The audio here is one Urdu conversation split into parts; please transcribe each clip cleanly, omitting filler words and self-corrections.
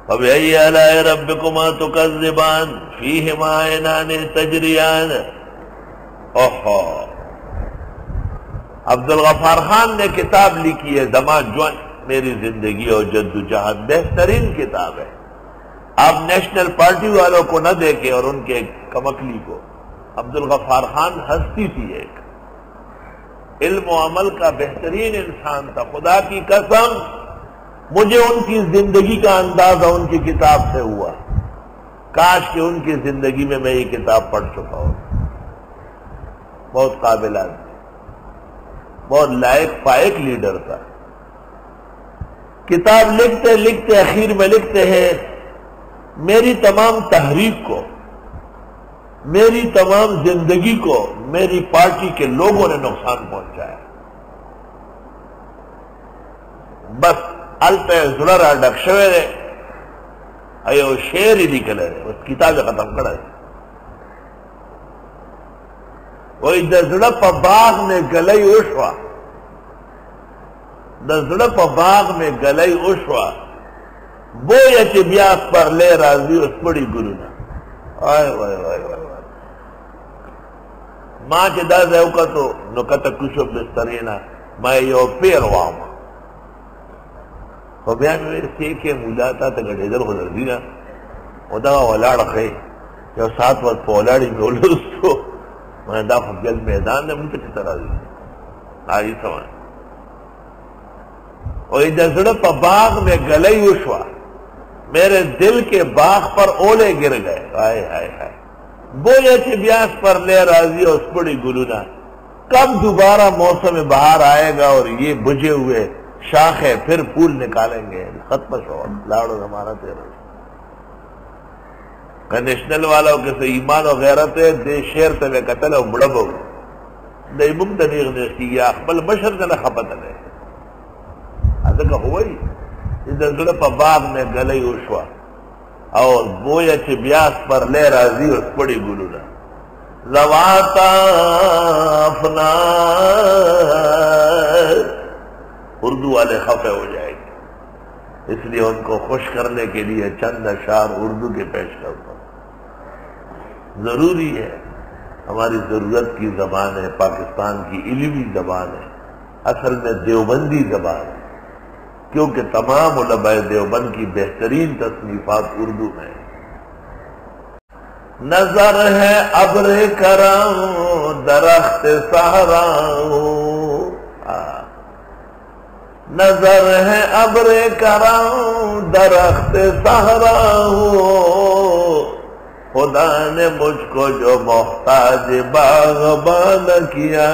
فبأي آلاء ربكما تكذبان فيهما عينان تجريان. اوہو، عبدالغفار خان نے کتاب لکھی ہے زمان جوان، میری زندگی اور جدوجہد، بہترین کتاب ہے. آپ نیشنل پارٹی والوں کو نہ دیکھیں اور ان کے کمکلی کو. عبدالغفار خان ہستی تھی، ایک علم و عمل کا بہترین انسان تھا. خدا کی قسم مجھے ان کی زندگی کا اندازہ ان کی کتاب سے ہوا. کاش کہ ان کی زندگی میں یہ کتاب پڑھ چکا ہوں. بہت قابل آدمی، بہت لائق فائق لیڈر تھا. کتاب لکھتے لکھتے اخیر میں لکھتے ہیں میری تمام تحریک کو، میری تمام زندگی کو میری پارٹی کے لوگوں نے نقصان پہنچایا. بس الپے زڑرا ڈک شوے رہے ایو شعر ہی نکلے رہے، اس کتاب ختم کرے. وہی د زړه په باغ میں گلئی اوشوا، د زړه په باغ میں گلئی اوشوا، بویا چې بیا پر لے راځي اوس پړي ګلونه. آی وای وای وای ما چې دا ځای وکتو نو کته کوشو بسترې نه ما یو پیر واما. خو بیا مې سیکې مولا تا ته ګډېدل خو درځي نه، او دغه ولاړه ښې یو سات وخت په ولاړې مې ولوستو. میں دا خو جل میدان نے مجھے کس طرح دی آئی سمجھ. اور د زړه په باغ میں گلئی وشوا، میرے دل کے باغ پر اولے گر گئے. آئے آئے آئے بویا چې بیاس پر لے راضی اور سپڑی گلونا. کب دوبارہ موسم بہار آئے گا اور یہ بجھے ہوئے شاخیں پھر پھول نکالیں گے. ختم شو لاڑو ہمارا تیرا نیشنل والا کسی ایمان و غیرت ہے دے شیر تے قتل او مړه بو دے ممتنیغ نشتی یا خپل مشر ته خپت نه ادګه ہوئی د زړه په باغ میں گلئی وشوا اور بویا چې بیاس پر لے راضی اور پڑی ګلونا. زواتا افنا اردو والے خفے ہو جائیں گے، اس لیے ان کو خوش کرنے کے لیے چند اشعار اردو کے پیش کرتا ہوں. ضروری ہے، ہماری ضرورت کی زبان ہے، پاکستان کی علمی زبان ہے، اصل میں دیوبندی زبان ہے، کیونکہ تمام علماء دیوبند کی بہترین تصنیفات اردو میں ہیں. نظر ہے ابر کرم درخت صحرا، نظر ہے ابر کرم درخت صحرا، خدا نے مجھ کو جو محتاج باغبان کیا.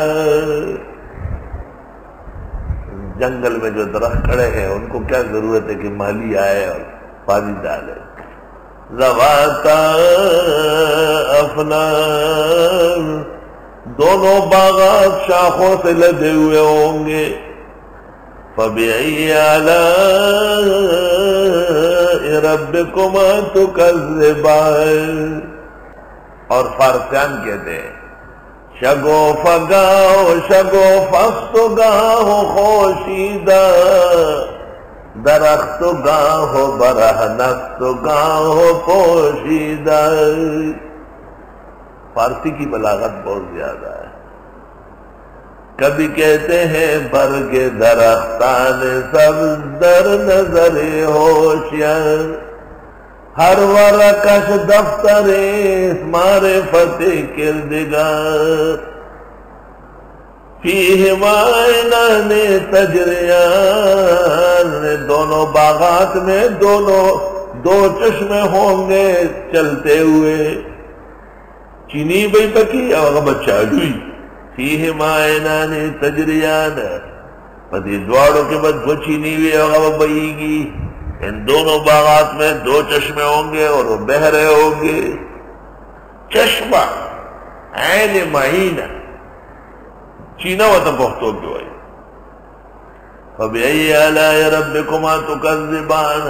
جنگل میں جو درخت کھڑے ہیں ان کو کیا ضرورت ہے کہ مالی آئے اور پانی ڈالے. زواتا افنان، دونوں باغات شاخوں سے لدے ہوئے ہوں گے. فَبِأَيِّ آلَاءِ رَبِّكُمَا تُكَذِّبَانِ. اور فارسیان کہتے ہیں شگوف گاہ شگوفست گاہ خوشیدہ، درخت گاہ برہنست گاہ پوشیدہ. فارسی کی بلاغت بہت زیادہ ہے. کبھی کہتے ہیں برگ درختان سبز در نظر ہوشیار، ہر ورقش دفتر معرفت کردگار. فیہما عینان تجریان، دونوں باغات میں دو چشمے ہوں گے چلتے ہوئے. چینی بھئی پکی اور بچہ ڈوئی. فیہما عینان تجریان، پتی دواروں کے بعد دو چینی ہوئی اور بئی گی. ان دونوں باغات میں دو چشمے ہوں گے اور وہ بہ رہے ہوں گے. چشمہ عین معینہ چینا وطن پختو کی ہوئی. فَبِأَيِّ آلَاءِ رَبِّكُمَا تُكَذِّبَانَ.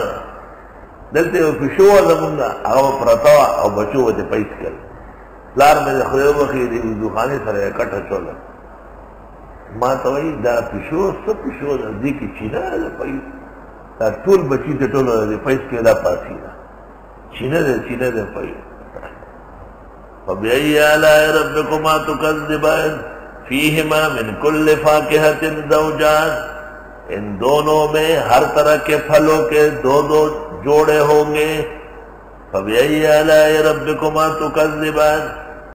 دلتے وہ پشو زمونگا اگو پرتوا اور بچو ہوتے پیس کر لار میں خیو بخیری دخانی سر اکٹھا چولا. ما توئی دا پشو سب پشو نزدیکی چینا ہے پیس ټول بچی ته ټول د پیس کې دا پاسي چینه ده پي فبأي آلاء ربكما تكذبان فيهما من كل فاكهة زوجان ان دونوں میں ہر طرح کے پھلوں کے دو جوڑے ہوں گے فبأي آلاء ربكما تكذبان